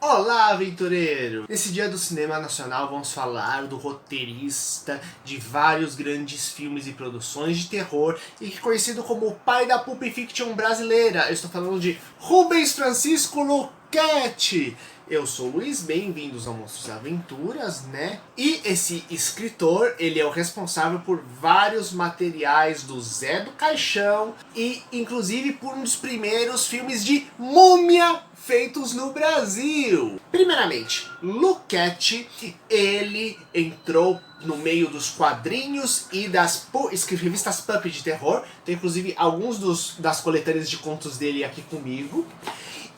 Olá, aventureiro! Nesse dia do cinema nacional vamos falar do roteirista de vários grandes filmes e produções de terror e conhecido como o pai da Pulp Fiction brasileira. Eu estou falando de Rubens Francisco Luquete. Eu sou o Luiz, bem-vindos ao Monstros e Aventuras, né? E esse escritor, ele é o responsável por vários materiais do Zé do Caixão e inclusive por um dos primeiros filmes de múmia feitos no Brasil. Primeiramente, Luquete, ele entrou no meio dos quadrinhos e das revistas pulp de terror. Tem inclusive alguns das coletâneas de contos dele aqui comigo.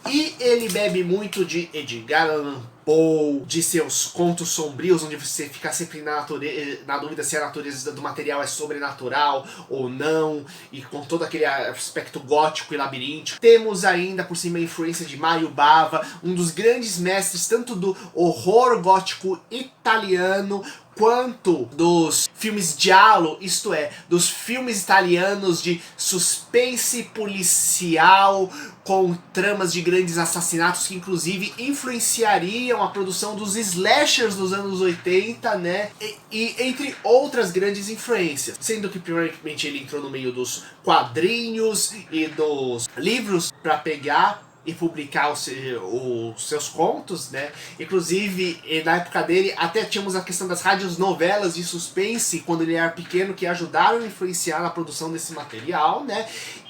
E ele bebe muito de Edgar Allan Poe, de seus contos sombrios, onde você fica sempre na dúvida se a natureza do material é sobrenatural ou não, e com todo aquele aspecto gótico e labiríntico. Temos ainda por cima a influência de Mario Bava, um dos grandes mestres tanto do horror gótico italiano, quanto dos filmes giallo, isto é, dos filmes italianos de suspense policial com tramas de grandes assassinatos que inclusive influenciariam a produção dos slashers dos anos 80, né? E entre outras grandes influências. Sendo que primeiramente ele entrou no meio dos quadrinhos e dos livros para pegar e publicar os seus contos, né? Inclusive, na época dele, até tínhamos a questão das rádios novelas de suspense, quando ele era pequeno, que ajudaram a influenciar na produção desse material, né?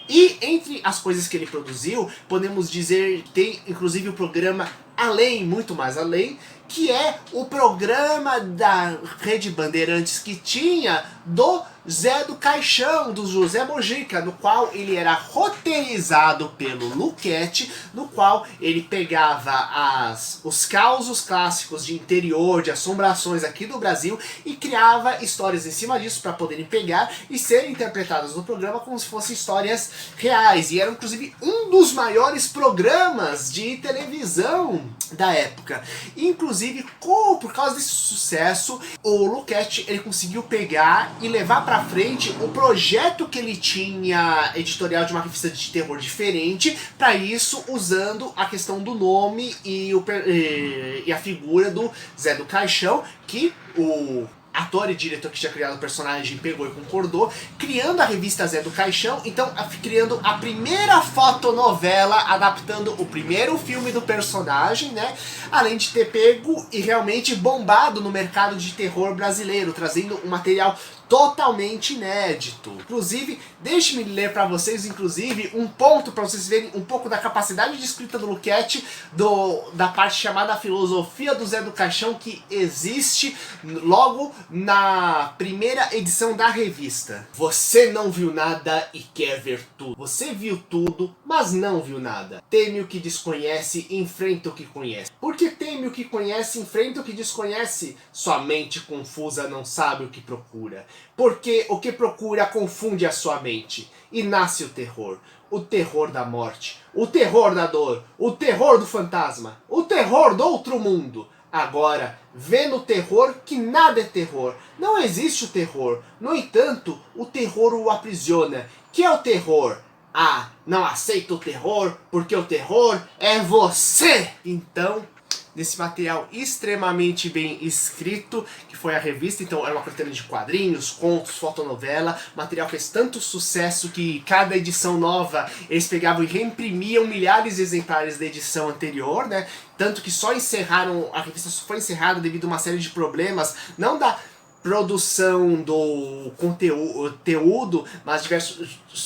E entre as coisas que ele produziu, podemos dizer, tem inclusive o programa Além, Muito Mais Além, que é o programa da Rede Bandeirantes que tinha do Zé do Caixão, do José Mojica, no qual ele era roteirizado pelo Luquete, no qual ele pegava os causos clássicos de interior, de assombrações aqui do Brasil e criava histórias em cima disso para poderem pegar e serem interpretadas no programa como se fossem histórias reais. E era inclusive um dos maiores programas de televisão da época. Inclusive, por causa desse sucesso, o Luquete ele conseguiu pegar e levar para frente o projeto que ele tinha editorial de uma revista de terror diferente, para isso usando a questão do nome e a figura do Zé do Caixão, que o ator e diretor que tinha criado o personagem pegou e concordou, criando a revista Zé do Caixão, então criando a primeira fotonovela, adaptando o primeiro filme do personagem, né? Além de ter pego e realmente bombado no mercado de terror brasileiro, trazendo um material totalmente inédito. Inclusive, deixe-me ler para vocês, inclusive, um ponto para vocês verem um pouco da capacidade de escrita do Luquete, da parte chamada Filosofia do Zé do Caixão, que existe logo na primeira edição da revista. Você não viu nada e quer ver tudo. Você viu tudo, mas não viu nada. Teme o que desconhece, enfrenta o que conhece. Porque teme o que conhece, enfrenta o que desconhece. Sua mente confusa não sabe o que procura. Porque o que procura confunde a sua mente e nasce o terror da morte, o terror da dor, o terror do fantasma, o terror do outro mundo. Agora, vê no terror que nada é terror, não existe o terror, no entanto, o terror o aprisiona. Que é o terror? Ah, não aceito o terror porque o terror é você! Então, desse material extremamente bem escrito, que foi a revista, então era uma coletânea de quadrinhos, contos, fotonovela, o material fez tanto sucesso que cada edição nova eles pegavam e reimprimiam milhares de exemplares da edição anterior, né? Tanto que a revista só foi encerrada devido a uma série de problemas, não da produção do conteúdo, mas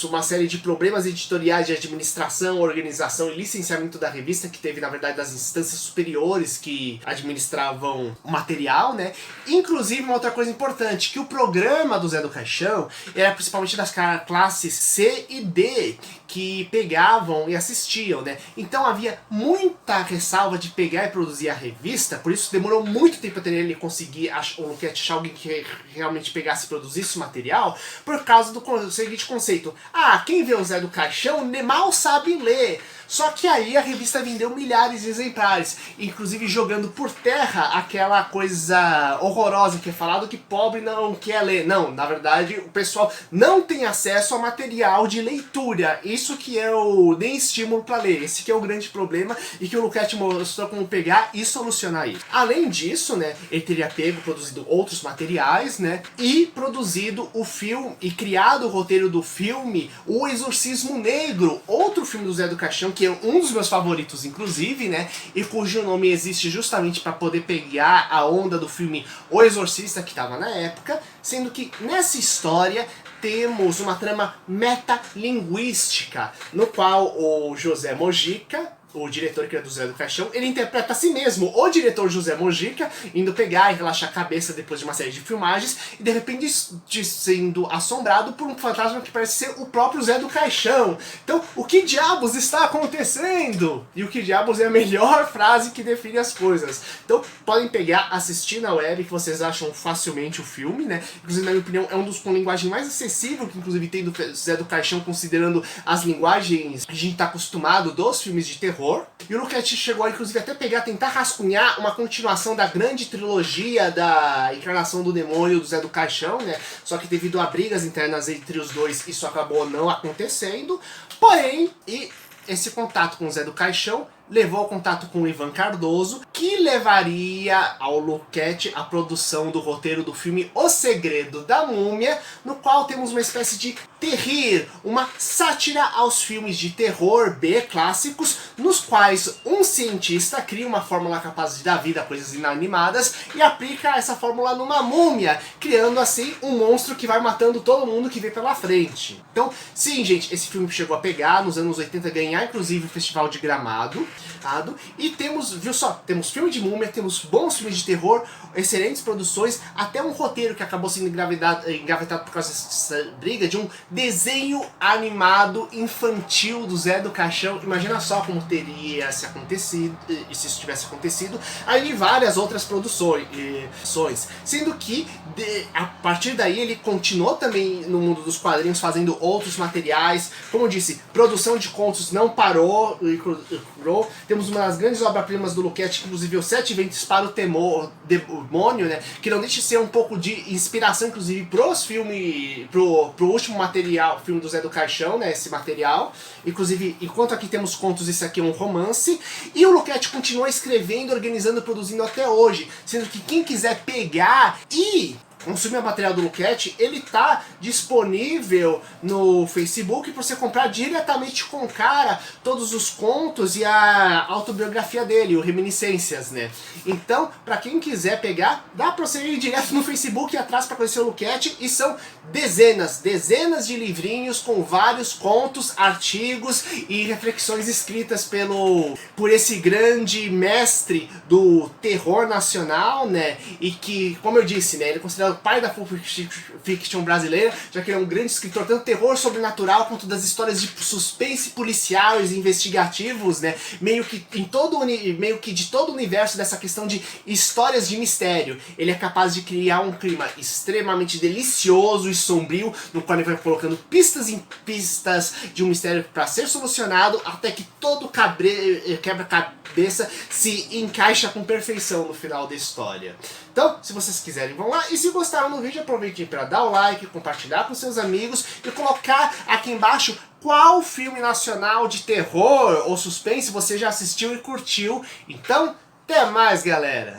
uma série de problemas editoriais de administração, organização e licenciamento da revista, que teve, na verdade, das instâncias superiores que administravam o material, né? Inclusive, uma outra coisa importante, que o programa do Zé do Caixão era principalmente das classes C e D, que pegavam e assistiam, né? Então havia muita ressalva de pegar e produzir a revista, por isso demorou muito tempo até ele conseguir o Luquete achar alguém que realmente pegasse e produzisse o material, por causa do seguinte conceito: ah, quem vê o Zé do Caixão mal sabe ler. Só que aí a revista vendeu milhares de exemplares, inclusive jogando por terra aquela coisa horrorosa que é falado que pobre não quer ler. Não, na verdade o pessoal não tem acesso a material de leitura. Isso que é o nem estímulo para ler. Esse que é o grande problema e que o Luquete mostrou como pegar e solucionar isso. Além disso, né, ele teria produzido outros materiais, né, e produzido o filme e criado o roteiro do filme O Exorcismo Negro, outro filme do Zé do Caixão, que é um dos meus favoritos, inclusive, né, e cujo nome existe justamente para poder pegar a onda do filme O Exorcista, que estava na época, sendo que nessa história temos uma trama metalinguística, no qual o José Mojica, o diretor que é do Zé do Caixão, ele interpreta a si mesmo, o diretor José Mojica, indo pegar e relaxar a cabeça depois de uma série de filmagens, e de repente sendo assombrado por um fantasma que parece ser o próprio Zé do Caixão. Então, o que diabos está acontecendo? E o que diabos é a melhor frase que define as coisas. Então, podem pegar, assistir na web, que vocês acham facilmente o filme, né? Inclusive, na minha opinião, é um dos com linguagem mais acessível, que inclusive tem do Zé do Caixão, considerando as linguagens que a gente está acostumado dos filmes de terror. E o Luquete chegou a, inclusive, até tentar rascunhar uma continuação da grande trilogia da Encarnação do Demônio do Zé do Caixão, né? Só que devido a brigas internas entre os dois, isso acabou não acontecendo. Porém, esse contato com o Zé do Caixão levou ao contato com o Ivan Cardoso, que levaria ao Luquete a produção do roteiro do filme O Segredo da Múmia, no qual temos uma espécie de terrir, uma sátira aos filmes de terror B clássicos, nos quais um cientista cria uma fórmula capaz de dar vida a coisas inanimadas e aplica essa fórmula numa múmia, criando assim um monstro que vai matando todo mundo que vê pela frente. Então, sim, gente, esse filme chegou a pegar nos anos 80, ganhar inclusive o Festival de Gramado. E temos, viu só, temos filme de múmia, temos bons filmes de terror, excelentes produções, até um roteiro que acabou sendo engavetado por causa dessa briga, de um desenho animado infantil do Zé do Caixão. Imagina só como teria se acontecido, se isso tivesse acontecido, aí várias outras produções, sendo que a partir daí ele continuou também no mundo dos quadrinhos fazendo outros materiais. Como eu disse, produção de contos não parou. Temos uma das grandes obras-primas do Luquete, inclusive Os Sete Ventos para o Demônio, né, que não deixa de ser um pouco de inspiração, inclusive, pros filmes, pro último material, filme do Zé do Caixão, né, esse material. Inclusive, enquanto aqui temos contos, esse aqui é um romance. E o Luquete continua escrevendo, organizando, produzindo até hoje, sendo que quem quiser pegar e consumir o material do Luquete, ele tá disponível no Facebook para você comprar diretamente com o cara todos os contos e a autobiografia dele, o Reminiscências, né? Então, para quem quiser pegar, dá para você ir direto no Facebook e atrás para conhecer o Luquete, e são dezenas de livrinhos com vários contos, artigos e reflexões escritas por esse grande mestre do terror nacional, né? E que, como eu disse, né, ele é considerado o pai da Pulp Fiction brasileira, já que ele é um grande escritor, tanto terror sobrenatural quanto das histórias de suspense policiais e investigativos, né? Meio que de todo o universo dessa questão de histórias de mistério. Ele é capaz de criar um clima extremamente delicioso e sombrio, no qual ele vai colocando pistas em pistas de um mistério para ser solucionado, até que todo quebra-cabeça se encaixa com perfeição no final da história. Então, se vocês quiserem, vão lá. E se gostaram do vídeo, aproveitem para dar o like, compartilhar com seus amigos e colocar aqui embaixo qual filme nacional de terror ou suspense você já assistiu e curtiu. Então, até mais, galera!